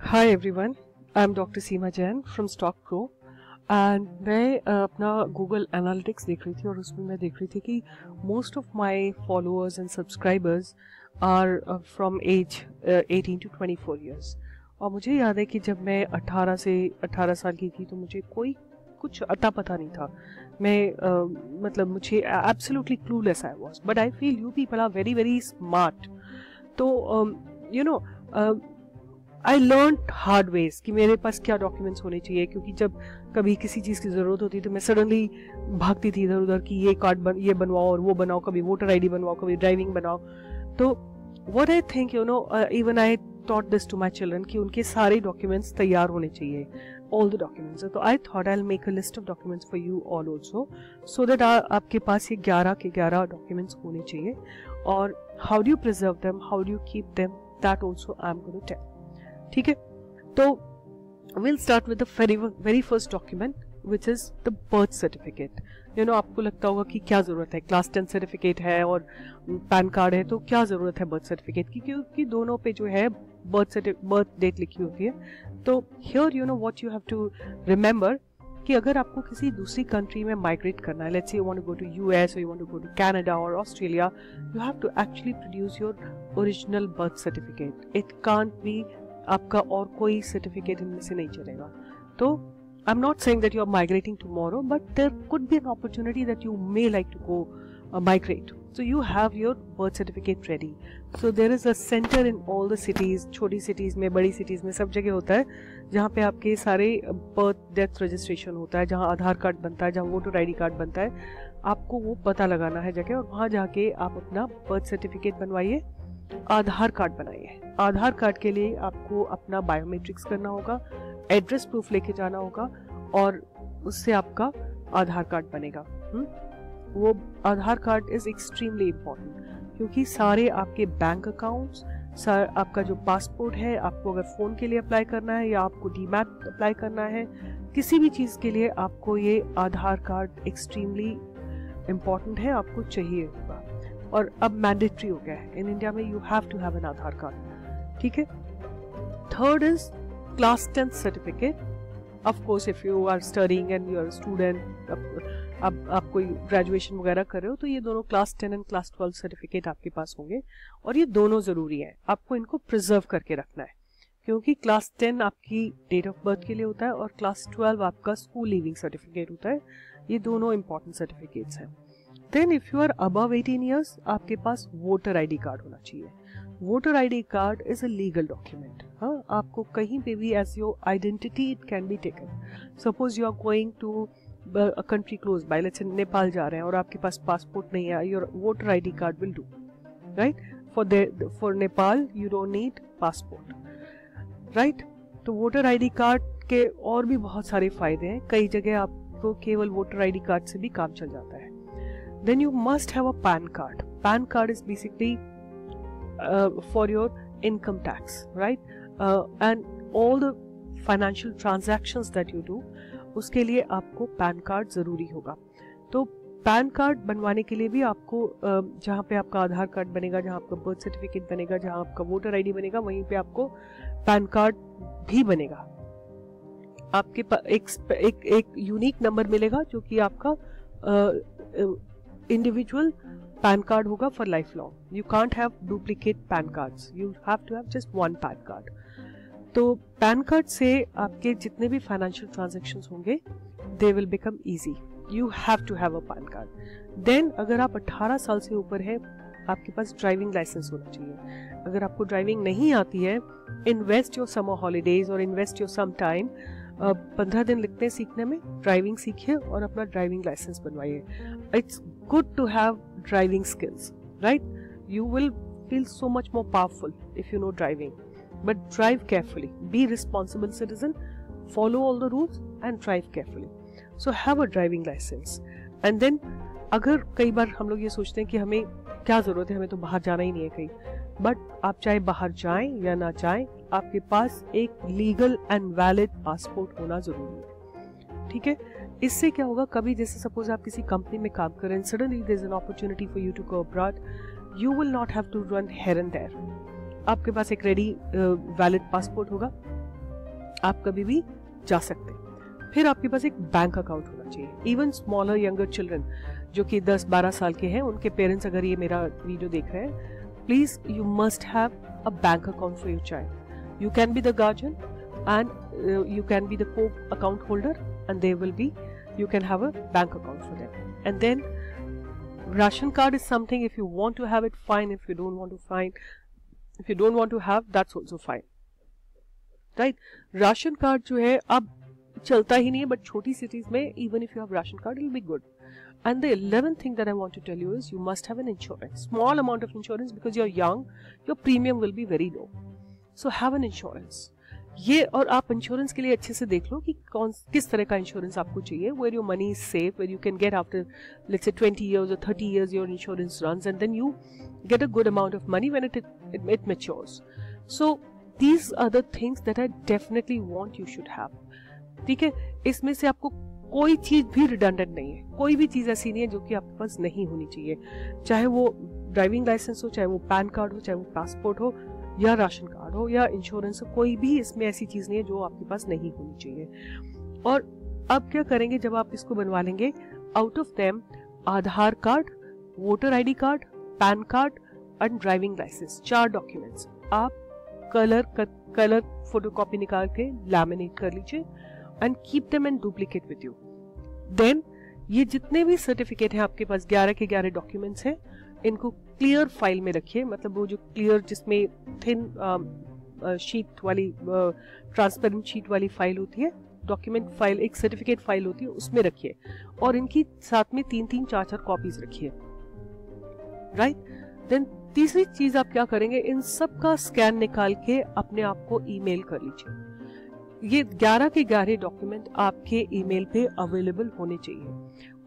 Hi everyone, I'm Dr. Seema Jain from Stock Pro and मैं अपना Google Analytics देख रही थी और उसमें मैं देख रही थी कि most of my followers and subscribers are from age 18 to 24 years। और मुझे याद है कि जब मैं 18 साल की थी तो मुझे कोई कुछ अता पता नहीं था। मैं मतलब मुझे absolutely clueless I was, but I feel you people are very very smart। तो आई लर्न हार्ड वेज कि मेरे पास क्या डॉक्यूमेंट्स होने चाहिए, क्योंकि जब कभी किसी चीज़ की ज़रूरत होती तो मैं सडनली भागती थी इधर उधर कि ये कार्ड ये बनवाओ और वो बनाओ, कभी वोटर आईडी बनवाओ, कभी ड्राइविंग बनाओ। तो what I think even I taught this to my children कि उनके सारे डॉक्यूमेंट्स तैयार होने चाहिए, ऑल द डॉक्यूमेंट्स। तो I thought I will make a list of documents for you all also, so that आपके पास ये 11 के 11 डॉक्यूमेंट्स होने चाहिए। और how do you preserve them, how do you keep them, that also I am going to tell. ठीक है, तो will start with the very first document which is the birth certificate. आपको लगता होगा कि क्या जरूरत है, क्लास 10 सर्टिफिकेट है और पैन कार्ड है तो क्या जरूरत है बर्थ सर्टिफिकेट की, क्योंकि दोनों पे जो है बर्थ डेट लिखी होती है। तो here what you have to remember कि अगर आपको किसी दूसरी कंट्री में माइग्रेट करना है, let's say you want to go to US और you want to go to Canada और Australia, you have to actually produce your original birth certificate. It can't be आपका और कोई सर्टिफिकेट इनमें से नहीं चलेगा। तो I am not saying that you are migrating tomorrow, but there could be an opportunity that you may like to go migrate, so you have your birth certificate ready। so there is a center in all the cities, छोटी cities में, बड़ी cities में, सब जगह होता है जहाँ पे आपके सारे birth death registration होता है, जहाँ आधार कार्ड बनता है, जहाँ वोटर आईडी कार्ड बनता है। आपको वो पता लगाना है जगह, और वहाँ जाके आप अपना birth certificate बनवाइए, आधार कार्ड बनाइए। आधार कार्ड के लिए आपको अपना बायोमेट्रिक्स करना होगा, एड्रेस प्रूफ लेके जाना होगा और उससे आपका आधार कार्ड बनेगा। वो आधार कार्ड इज एक्सट्रीमली इम्पोर्टेंट, क्योंकि सारे आपके बैंक अकाउंट्स, आपका जो पासपोर्ट है, आपको अगर फ़ोन के लिए अप्लाई करना है या आपको डीमैट अप्लाई करना है, किसी भी चीज़ के लिए आपको ये आधार कार्ड एक्सट्रीमली इम्पोर्टेंट है, आपको चाहिए होगा। और अब मैंडेटरी हो गया है इन इंडिया में, you have to have an Aadhaar card. ठीक है। Third is class 10 certificate. Of course if you are studying and you are student, अब आप कोई ग्रेजुएशन वगैरह कर रहे हो तो ये दोनों क्लास 10 एंड क्लास 12 सर्टिफिकेट आपके पास होंगे, और ये दोनों ज़रूरी है, आपको इनको प्रिजर्व करके रखना है, क्योंकि क्लास 10 आपकी डेट ऑफ बर्थ के लिए होता है और क्लास 12 आपका स्कूल लीविंग सर्टिफिकेट होता है। ये दोनों इंपॉर्टेंट सर्टिफिकेट्स हैं। Then if you are above 18 years, आपके पास वोटर आईडी कार्ड होना चाहिए। Voter ID card is a legal document. हाँ, आपको कहीं पे भी as your identity it can be taken. Suppose you are going to a country close by, let's say Nepal जा रहे हैं और आपके पास पासपोर्ट नहीं है, your voter ID card will do, right? For Nepal you don't need passport, right? तो voter ID card के और भी बहुत सारे फायदे हैं, कई जगह आपको केवल वोटर आईडी कार्ड से भी काम चल जाता है। Then you must have a PAN card. PAN card is basically for your income tax, right? And all the financial transactions that you do, उसके लिए आपको पैन कार्ड ज़रूरी होगा। तो पैन कार्ड बनवाने के लिए भी आपको जहाँ पे आपका आधार कार्ड बनेगा, जहाँ आपका बर्थ सर्टिफिकेट बनेगा, जहाँ आपका वोटर आईडी बनेगा, वहीं पे आपको पैन कार्ड भी बनेगा। आपके पास एक यूनिक नंबर मिलेगा जो कि आपका इंडिविजुअल पैन कार्ड होगा for life long. You can't have duplicate PAN cards, you have to have just one PAN card. तो पैन कार्ड से आपके जितने भी फाइनेंशियल ट्रांजैक्शंस होंगे they will become easy. You have to have a PAN card. Then अगर आप 18 साल से ऊपर है, आपके पास ड्राइविंग लाइसेंस होना चाहिए। अगर आपको ड्राइविंग नहीं आती है, इन्वेस्ट योर समर हॉलीडेज और इन्वेस्ट योर सम टाइम, 15 दिन लगते हैं सीखने में, ड्राइविंग सीखिए और अपना ड्राइविंग लाइसेंस बनवाइए। It's good to have driving skills, right? You will feel so much more powerful if you know driving. But drive carefully. Be responsible citizen. Follow all the rules and drive carefully. So have a driving license. And then अगर कई बार हम लोग ये सोचते हैं कि हमें क्या ज़रूरत है, हमें तो बाहर जाना ही नहीं है कहीं, बट आप चाहे बाहर जाएं या ना जाएं, आपके पास एक लीगल एंड वैलिड पासपोर्ट होना ज़रूरी है। ठीक है। इससे क्या होगा, कभी जैसे सपोज आप किसी कंपनी में काम कर रहे हैं, suddenly there is an opportunity for you to go abroad, you will not have to run here and there. आपके पास एक रेडी वैलिड पासपोर्ट होगा, आप कभी भी जा सकते हैं। फिर आपके पास एक बैंक अकाउंट होना चाहिए। इवन स्मॉलर यंगर चिल्ड्रन जो कि 10-12 साल के हैं, उनके पेरेंट्स अगर ये मेरा वीडियो देख रहे हैं, please you must have a bank account for your child. You can be the guardian and you can be the co-account holder, and they will be, you can have a bank account for them. And then ration card is something, if you want to have it, fine. If you don't want to have, that's also fine, right? Ration card जो है अब चलता ही नहीं है, but छोटी cities में even if you have ration card, it will be good. And the 11th thing that I want to tell you is you must have an insurance, small amount of insurance, because you're young, your premium will be very low. So have an insurance. ये, और आप insurance के लिए अच्छे से देख लो कि किस तरह का इंश्योरेंस आपको चाहिए, where your money is safe, where you can get after let's say 20 years or 30 years your insurance runs, and then you get a good amount of money when it matures. So these are the things that I definitely want you should have. ठीक है, इसमें से आपको कोई चीज भी redundant नहीं है, कोई भी चीज ऐसी नहीं है जो कि आपके पास नहीं होनी चाहिए, चाहे वो ड्राइविंग लाइसेंस हो, चाहे वो पैन कार्ड हो, चाहे वो पासपोर्ट हो, या राशन कार्ड हो, या इंश्योरेंस हो, कोई भी इसमें ऐसी चीज नहीं है जो आपके पास नहीं होनी चाहिए। और अब क्या करेंगे जब आप इसको बनवा लेंगे, out of them Aadhaar card, voter ID card, PAN card and driving licence, 4 documents आप कलर फोटोकॉपी निकाल के लैमिनेट कर लीजिए and keep them and duplicate with you. Then ये जितने भी सर्टिफिकेट हैं आपके पास, 11 के 11 डॉक्यूमेंट्स हैं, इनको क्लियर फाइल में रखिए, मतलब वो जो क्लियर जिसमें थिन शीट वाली ट्रांसपेरेंट शीट वाली फाइल होती है, डॉक्यूमेंट फाइल, एक सर्टिफिकेट फाइल होती है, उसमें रखिए, और इनकी साथ में 3-3, 4-4 कॉपीज रखिए, राइट। देन तीसरी चीज आप क्या करेंगे, इन सब का स्कैन निकाल के अपने आप को ईमेल कर लीजिए। ये 11 के 11 डॉक्यूमेंट आपके ईमेल पे अवेलेबल होने चाहिए,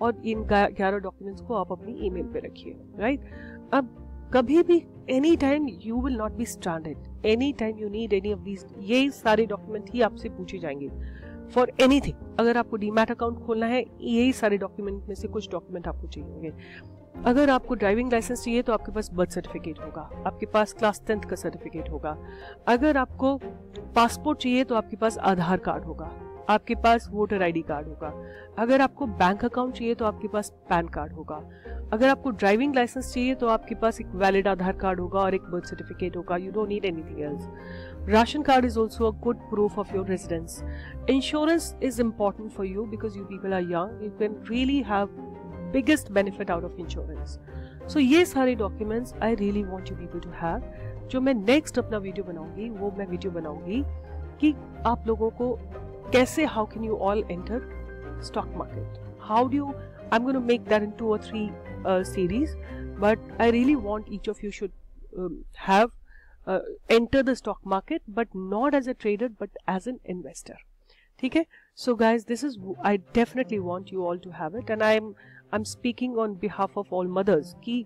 और इन 11 डॉक्यूमेंट्स को आप अपनी ईमेल पे रखिए, राइट। अब कभी भी any time you will not be stranded, any time you need any of these, ये सारे डॉक्यूमेंट ही आपसे पूछे जाएंगे फॉर एनीथिंग। अगर आपको डीमैट अकाउंट खोलना है, यही सारे डॉक्यूमेंट में से कुछ डॉक्यूमेंट आपको चाहिए होंगे। अगर आपको ड्राइविंग लाइसेंस चाहिए तो आपके पास बर्थ सर्टिफिकेट होगा, आपके पास क्लास 10th का सर्टिफिकेट होगा। अगर आपको पासपोर्ट चाहिए तो आपके पास आधार कार्ड होगा, आपके पास वोटर आईडी कार्ड होगा। अगर आपको बैंक अकाउंट चाहिए तो आपके पास पैन कार्ड होगा। अगर आपको ड्राइविंग लाइसेंस चाहिए तो आपके पास एक वैलिड आधार कार्ड होगा और एक बर्थ सर्टिफिकेट होगा। You don't need anything else. Ration card is also a good proof of your residence. Insurance is important for you because you people are young. You can really have biggest benefit out of insurance. So ये सारे documents I really want you people to have. जो मैं next अपना video बनाऊंगी, वो मैं video बनाऊंगी कि आप लोगों को कैसे, how can you all enter stock market? How do you, I'm going to make that in 2 or 3 series, but I really want each of you should have enter the stock market, but not as a trader, but as an investor. ठीक है? So guys, this is, I definitely want you all to have it, and I'm speaking on behalf of all mothers कि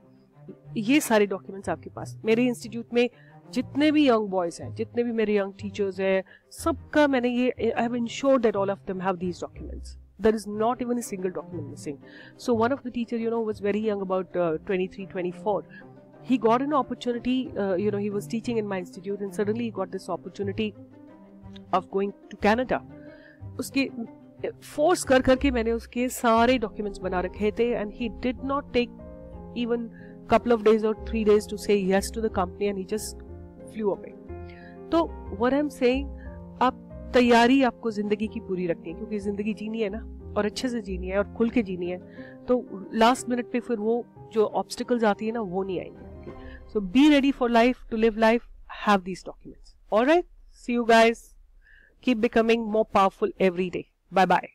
ये सारे documents आपके पास, मेरे institute में जितने भी यंग बॉयज हैं, जितने भी मेरे यंग टीचर्स हैं, सबका मैंने ये, I have insured that all of them have these documents. There is not even a single document missing. So one of the teacher, was very young, about 23, 24. He got an opportunity, he was teaching in my institute, and suddenly he got this opportunity of going to Canada. उसके force कर करके मैंने उसके सारे documents बना रखे थे, and he did not take even couple of days or 3 days to say yes to the company, and he just flew away. तो what I'm saying, आप तैयारी आपको जिंदगी की पूरी रखनी है, क्योंकि जिंदगी जीनी है ना, और अच्छे से जीनी है और खुल के जीनी है, तो लास्ट मिनट पे फिर वो जो ऑब्स्टिकल्स आती है ना, वो नहीं आएंगे. So be ready for life, to live life, have these documents. Alright, see you guys, keep becoming more powerful every day. Bye bye.